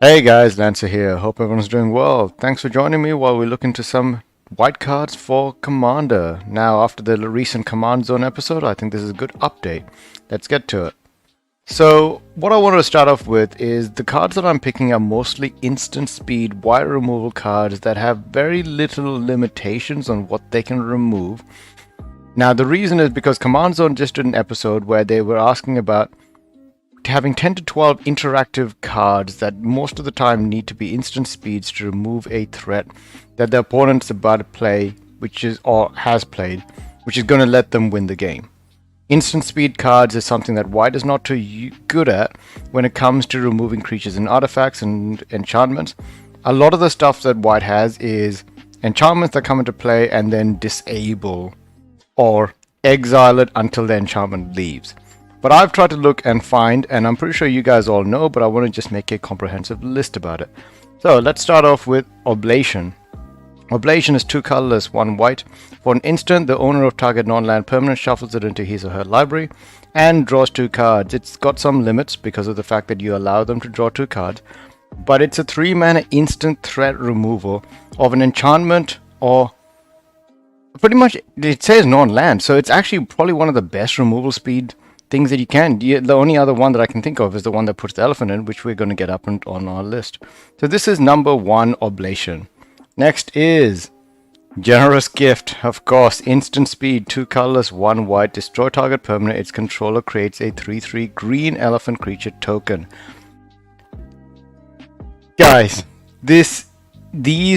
Hey guys, Lancer here. Hope everyone's doing well. Thanks for joining me while we look into some white cards for Commander. Now, after the recent Command Zone episode, I think this is a good update. Let's get to it. So, what I wanted to start off with is the cards that I'm picking are mostly instant speed white removal cards that have very little limitations on what they can remove. Now, the reason is because Command Zone just did an episode where they were asking about having 10 to 12 interactive cards that most of the time need to be instant speeds to remove a threat that the opponent's about to play, which is or has played, which is going to let them win the game. Instant speed cards is something that white is not too good at when it comes to removing creatures and artifacts and enchantments. A lot of the stuff that white has is enchantments that come into play and then disable or exile it until the enchantment leaves. But I've tried to look and find, and I'm pretty sure you guys all know, but I want to just make a comprehensive list about it. So let's start off with Oblation. Oblation is 2 colorless, 1 white. For an instant, the owner of target non-land permanent shuffles it into his or her library and draws 2 cards. It's got some limits because of the fact that you allow them to draw 2 cards, but it's a 3-mana instant threat removal of an enchantment or pretty much, it says non-land, so it's actually probably one of the best removal speed things that you can. The only other one that I can think of is the one that puts the elephant in, which we're going to get up on our list. So this is number 1, Oblation. Next is Generous Gift. Of course, instant speed, 2 colorless, 1 white, destroy target permanent. Its controller creates a 3/3 green elephant creature token. Guys, these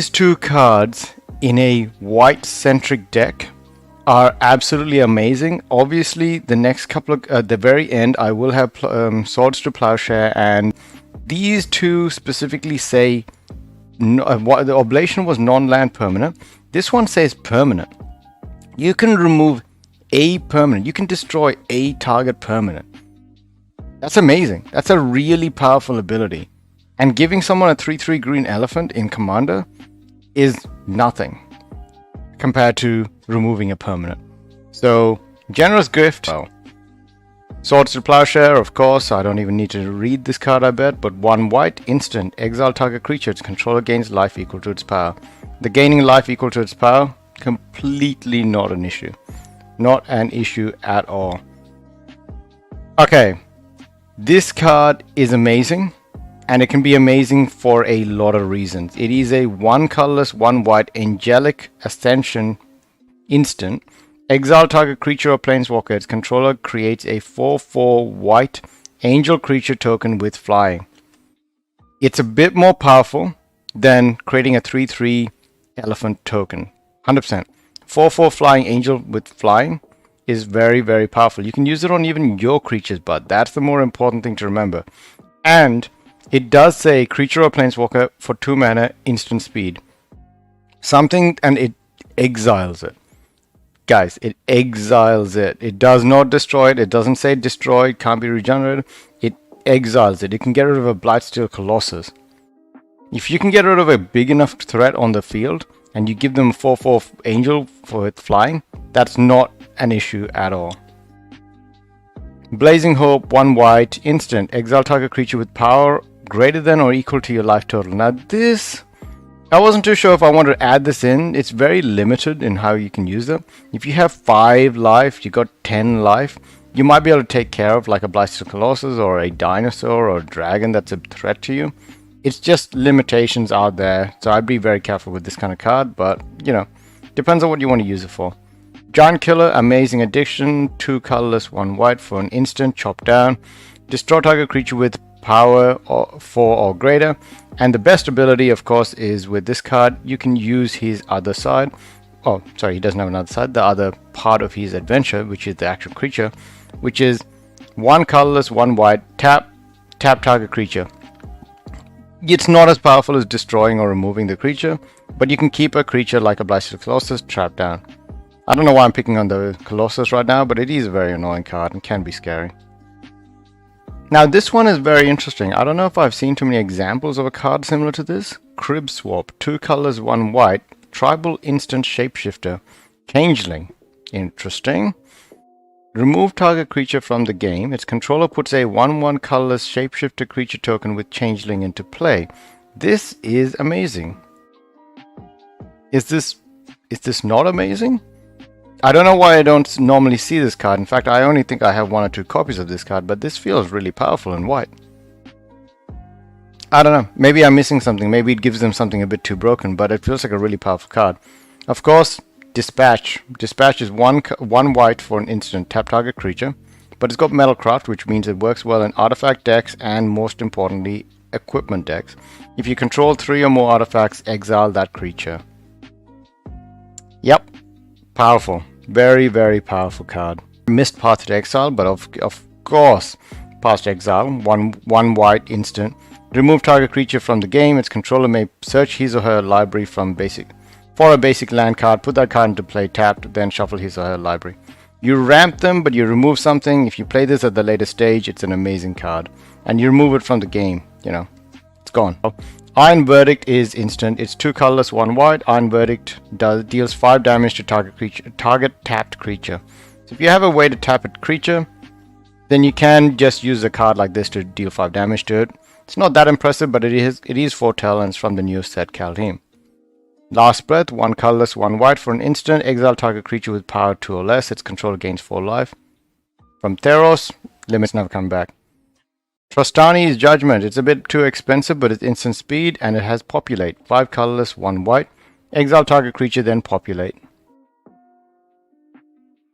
2 cards in a white centric deck are absolutely amazing. Obviously, the next couple of at the very end, I will have Swords to Plowshare, and these 2 specifically say the Oblation was non-land permanent. This one says permanent. You can remove a permanent. You can destroy a target permanent. That's amazing. That's a really powerful ability. And giving someone a 3/3 green elephant in Commander is nothing compared to removing a permanent. So, Generous Gift. Well, Swords to Plowshare, of course, I don't even need to read this card, I bet, but 1 white, instant, exile target creature, its controller gains life equal to its power. The gaining life equal to its power, completely not an issue. Not an issue at all. Okay, this card is amazing, and it can be amazing for a lot of reasons. It is a 1 colorless, 1 white, Angelic Ascension instant. Exile target creature or planeswalker. Its controller creates a 4/4 white angel creature token with flying. It's a bit more powerful than creating a 3/3 elephant token. 100%. 4/4 flying angel with flying is very, very powerful. You can use it on even your creatures, but that's the more important thing to remember. And it does say creature or planeswalker for 2 mana instant speed. Something, and it exiles it. Guys, it exiles it. It does not destroy it. It doesn't say destroyed, can't be regenerated. It exiles it. It can get rid of a Blightsteel Colossus. If you can get rid of a big enough threat on the field, and you give them a 4/4 angel for it flying, that's not an issue at all. Blazing Hope, 1 white, instant, exile target creature with power greater than or equal to your life total. Now this, I wasn't too sure if I wanted to add this in. It's very limited in how you can use them. If you have 5 life, you got 10 life, you might be able to take care of like a Blightsteel Colossus or a dinosaur or a dragon that's a threat to you. It's just limitations out there, so I'd be very careful with this kind of card, but you know, depends on what you want to use it for. Giant Killer, amazing addiction, 2 colorless, 1 white for an instant, chop down. Destroy target creature with power 4 or greater. And the best ability, of course, is with this card, you can use his other side. Oh, sorry, he doesn't have another side. The other part of his adventure, which is the actual creature, which is 1 colorless, 1 white, tap target creature. It's not as powerful as destroying or removing the creature, but you can keep a creature like a Blightsteel Colossus trapped down. I don't know why I'm picking on the Colossus right now, but it is a very annoying card and can be scary. Now this one is very interesting. I don't know if I've seen too many examples of a card similar to this. Crib Swap, 2 colors, 1 white, tribal instant shapeshifter, changeling. Interesting. Remove target creature from the game. Its controller puts a 1/1 colorless shapeshifter creature token with changeling into play. This is amazing. Is this not amazing? I don't know why I don't normally see this card. In fact, I only think I have 1 or 2 copies of this card, but this feels really powerful in white. I don't know. Maybe I'm missing something. Maybe it gives them something a bit too broken, but it feels like a really powerful card. Of course, Dispatch. Dispatch is one white for an instant. Tap target creature. But it's got Metalcraft, which means it works well in artifact decks and, most importantly, equipment decks. If you control 3 or more artifacts, exile that creature. Yep. Powerful. Very, very powerful card. Missed Path to Exile, but of course, Path to Exile. One white instant. Remove target creature from the game. Its controller may search his or her library for a basic land card. Put that card into play tapped, then shuffle his or her library. You ramp them, but you remove something. If you play this at the later stage, it's an amazing card. And you remove it from the game, it's gone. Iron Verdict is instant. It's 2 colorless, 1 white. Iron Verdict deals 5 damage to target tapped creature. So if you have a way to tap a creature, then you can just use a card like this to deal 5 damage to it. It's not that impressive, but it is Foretell, and it's from the new set Kaldheim. Last Breath, 1 colorless, 1 white for an instant. Exile target creature with power 2 or less. Its controller gains 4 life. From Theros, limits never come back. Trostani's Judgment. It's a bit too expensive, but it's instant speed, and it has Populate. 5 colorless, 1 white. Exile target creature, then Populate.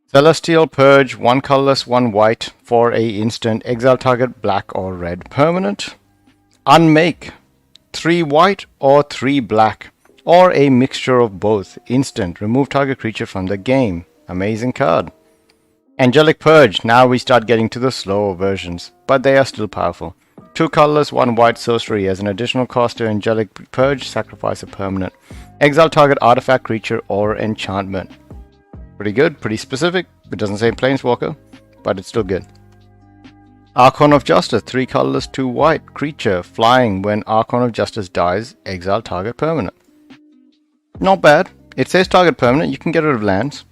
Celestial Purge. 1 colorless, 1 white for a instant. Exile target black or red permanent. Unmake. 3 white or 3 black. Or a mixture of both. Instant. Remove target creature from the game. Amazing card. Angelic Purge. Now we start getting to the slower versions, but they are still powerful. 2 colorless, 1 white sorcery. As an additional cost to Angelic Purge, sacrifice a permanent. Exile target artifact, creature, or enchantment. Pretty good, pretty specific. It doesn't say Planeswalker, but it's still good. Archon of Justice. 3 colorless, 2 white. Creature. Flying. When Archon of Justice dies, exile target permanent. Not bad. It says target permanent. You can get rid of lands.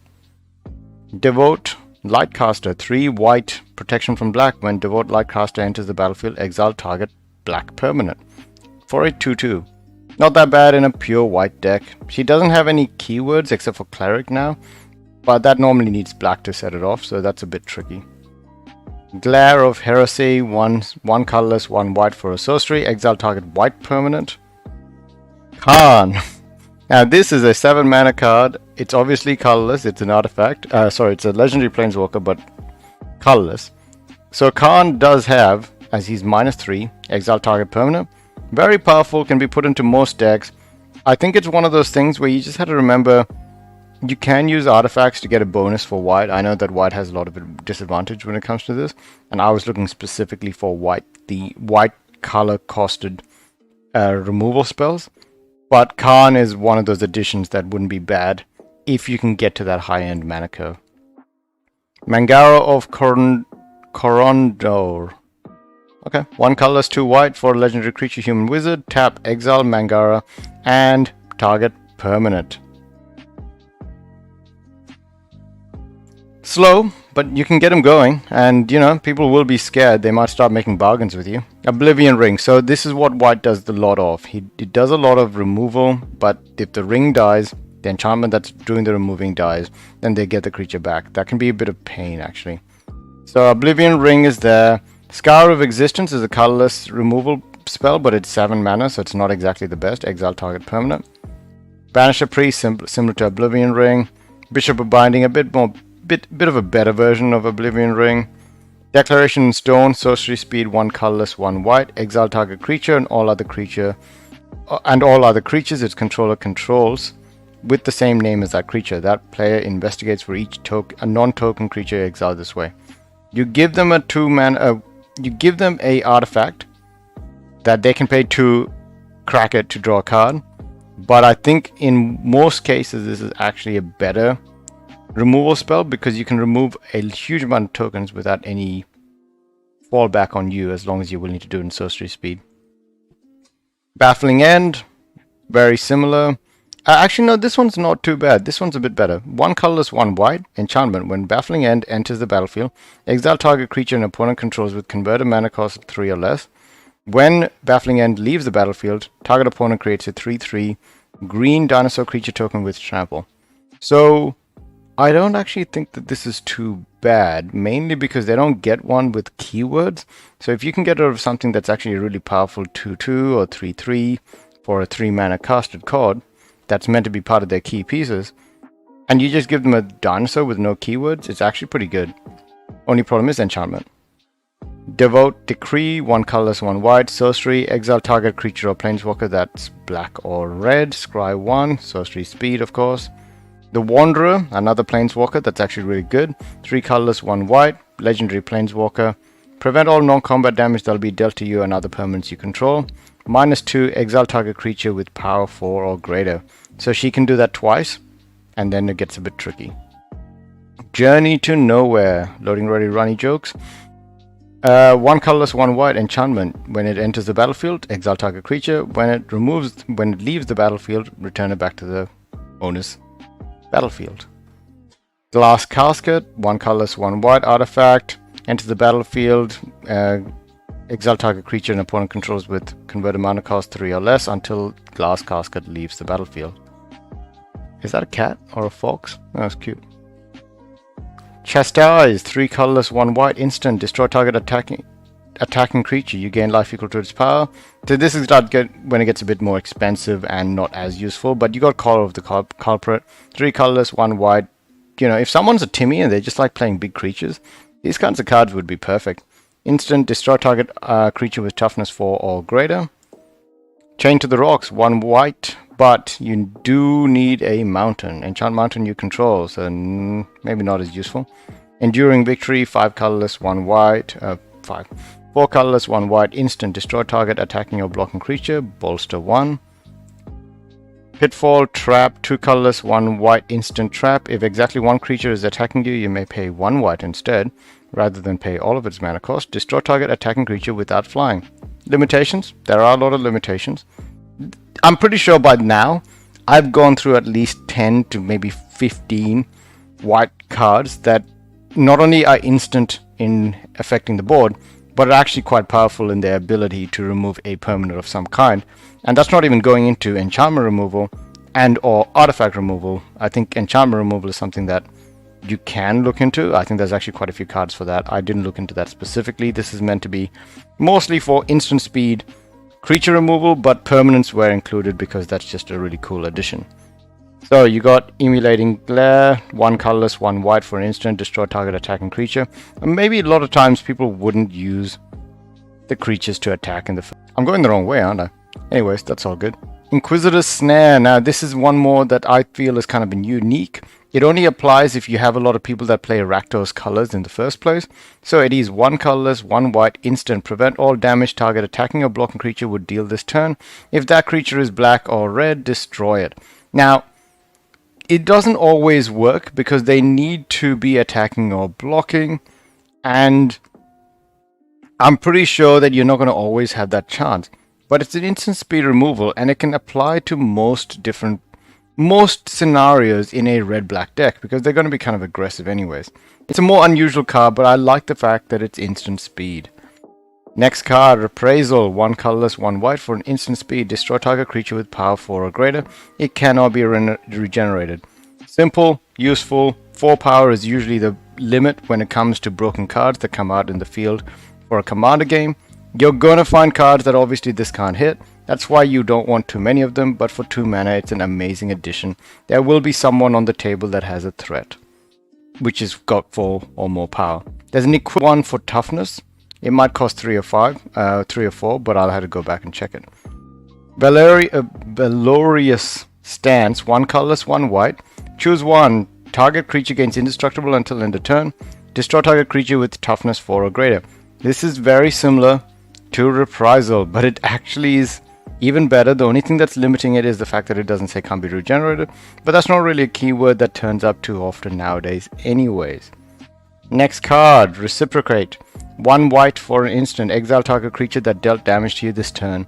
Devote Lightcaster. 3 white. Protection from black. When Devote Lightcaster enters the battlefield, exile target black permanent. For a 2/2. Not that bad in a pure white deck. She doesn't have any keywords except for Cleric now, but that normally needs black to set it off, so that's a bit tricky. Glare of Heresy. 1 colorless, 1 white for a sorcery. Exile target white permanent. Khan. Now this is a 7 mana card. It's obviously colorless. It's an artifact. It's a legendary planeswalker, but colorless. So Khan does have, as he's -3, exile target permanent. Very powerful, can be put into most decks. I think it's one of those things where you just have to remember you can use artifacts to get a bonus for white. I know that white has a lot of disadvantage when it comes to this, and I was looking specifically for white, the white color costed removal spells. But Khan is one of those additions that wouldn't be bad if you can get to that high-end mana curve. Mangara of Corondor. Okay, 1 colorless, 2 white for a legendary creature, human wizard. Tap, exile Mangara, and target permanent. Slow, but you can get them going, and people will be scared. They might start making bargains with you. Oblivion Ring. So this is what white does a lot of. It does a lot of removal, but if the ring dies, the enchantment that's doing the removing dies, then they get the creature back. That can be a bit of pain, actually. So Oblivion Ring is there. Scar of Existence is a colorless removal spell, but it's 7 mana, so it's not exactly the best. Exile target permanent. Banisher Priest, similar to Oblivion Ring. Bishop of Binding, a bit of a better version of Oblivion Ring. Declaration in Stone, sorcery speed, 1 colorless, 1 white. Exile target creature and all other creatures its controller controls with the same name as that creature. That player investigates for each a non-token creature exiled this way. You give them a 2-mana. You give them a artifact that they can pay to crack it to draw a card. But I think in most cases this is actually a better removal spell because you can remove a huge amount of tokens without any fallback on you as long as you're willing to do it in sorcery speed. Baffling End, very similar. Actually, no, this one's not too bad. This one's a bit better. 1 colorless, 1 white. Enchantment. When Baffling End enters the battlefield, exile target creature an opponent controls with converted mana cost 3 or less. When Baffling End leaves the battlefield, target opponent creates a 3/3 green dinosaur creature token with trample. So, I don't actually think that this is too bad, mainly because they don't get one with keywords. So if you can get rid of something that's actually a really powerful 2/2 or 3/3 for a 3 mana casted card, that's meant to be part of their key pieces, and you just give them a dinosaur with no keywords, it's actually pretty good. Only problem is enchantment. Devote Decree, 1 colorless, 1 white, sorcery, exile target creature or planeswalker that's black or red, scry 1, sorcery speed of course. The Wanderer, another planeswalker that's actually really good, 3 colorless, 1 white, legendary planeswalker, prevent all non-combat damage that'll be dealt to you and other permanents you control. -2, exile target creature with power 4 or greater. So she can do that twice, and then it gets a bit tricky. Journey to Nowhere. Loading ready runny jokes. 1 colorless, 1 white, enchantment. When it enters the battlefield, exile target creature. When it leaves the battlefield, return it back to the owner's battlefield. Glass Casket. 1 colorless, 1 white, artifact. Enters the battlefield. Exile target creature and opponent controls with converted mana cost 3 or less until Glass Casket leaves the battlefield. Is that a cat or a fox? Oh, that's cute. Chastise, 3 colorless, 1 white, instant, destroy target attacking creature. You gain life equal to its power. So this is when it gets a bit more expensive and not as useful, but you got Collar of the Culprit, 3 colorless, 1 white. You know, if someone's a Timmy and they just like playing big creatures, these kinds of cards would be perfect. Instant, destroy target creature with toughness 4 or greater. Chain to the Rocks, 1 white, but you do need a mountain. Enchant mountain you control, so maybe not as useful. Enduring Victory, 5 colorless, 1 white, 4 colorless, 1 white, instant, destroy target attacking or blocking creature, bolster 1. Pitfall, Trap, 2 colorless, 1 white, instant trap. If exactly one creature is attacking you, you may pay 1 white instead, rather than pay all of its mana cost. Destroy target attacking creature without flying. Limitations, there are a lot of limitations. I'm pretty sure by now, I've gone through at least 10 to maybe 15 white cards that not only are instant in affecting the board, but are actually quite powerful in their ability to remove a permanent of some kind. And that's not even going into enchantment removal and or artifact removal. I think enchantment removal is something that you can look into. I think there's actually quite a few cards for that. I didn't look into that specifically. This is meant to be mostly for instant speed creature removal, but permanents were included because that's just a really cool addition. So you got Emulating Glare, 1 colorless, 1 white for an instant, destroy target attacking creature. And maybe a lot of times people wouldn't use the creatures to attack in the... I'm going the wrong way, aren't I? Anyways, that's all good. Inquisitor Snare. Now this is one more that I feel is kind of unique. It only applies if you have a lot of people that play Rakdos colors in the first place. So it is 1 colorless, 1 white, instant. Prevent all damage target attacking or blocking creature would deal this turn. If that creature is black or red, destroy it. Now, it doesn't always work because they need to be attacking or blocking. And I'm pretty sure that you're not going to always have that chance. But it's an instant speed removal and it can apply to most scenarios in a red-black deck because they're going to be kind of aggressive anyways. It's a more unusual card, but I like the fact that it's instant speed. Next card, Appraisal, 1 colorless, 1 white for an instant speed. Destroy target creature with power 4 or greater. It cannot be regenerated. Simple, useful. 4 power is usually the limit when it comes to broken cards that come out in the field for a commander game. You're going to find cards that obviously this can't hit. That's why you don't want too many of them, but for 2 mana, it's an amazing addition. There will be someone on the table that has a threat, which has got 4 or more power. There's an equivalent one for toughness. It might cost 3 or 4, but I'll have to go back and check it. Valorious Stance, 1 colorless, 1 white. Choose 1. Target creature gains indestructible until end of turn. Destroy target creature with toughness 4 or greater. This is very similar to Reprisal, but it actually is even better. The only thing that's limiting it is the fact that it doesn't say can't be regenerated, but that's not really a keyword that turns up too often nowadays anyways. Next card, Reciprocate. 1 white for an instant. Exile target creature that dealt damage to you this turn.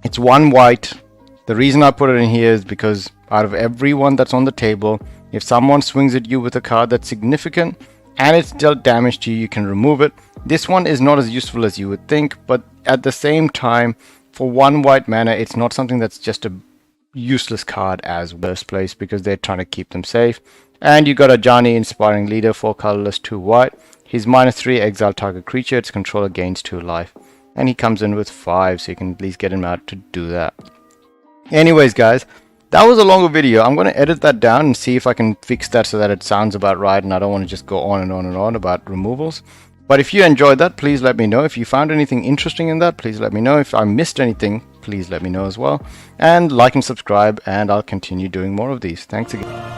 It's 1 white, The reason I put it in here is because out of everyone that's on the table, if someone swings at you with a card that's significant and it's dealt damage to you, you can remove it. This one is not as useful as you would think, but at the same time, for 1 white mana, it's not something that's just a useless card as worst place, because they're trying to keep them safe. And you got a Ajani, Inspiring Leader, 4 colorless, 2 white. He's -3, exile target creature, its controller gains 2 life. And he comes in with 5, so you can at least get him out to do that. Anyways, guys, that was a longer video. I'm going to edit that down and see if I can fix that so that it sounds about right, and I don't want to just go on and on and on about removals. But if you enjoyed that, please let me know. If you found anything interesting in that, please let me know. If I missed anything, please let me know as well. And like and subscribe, and I'll continue doing more of these. Thanks again.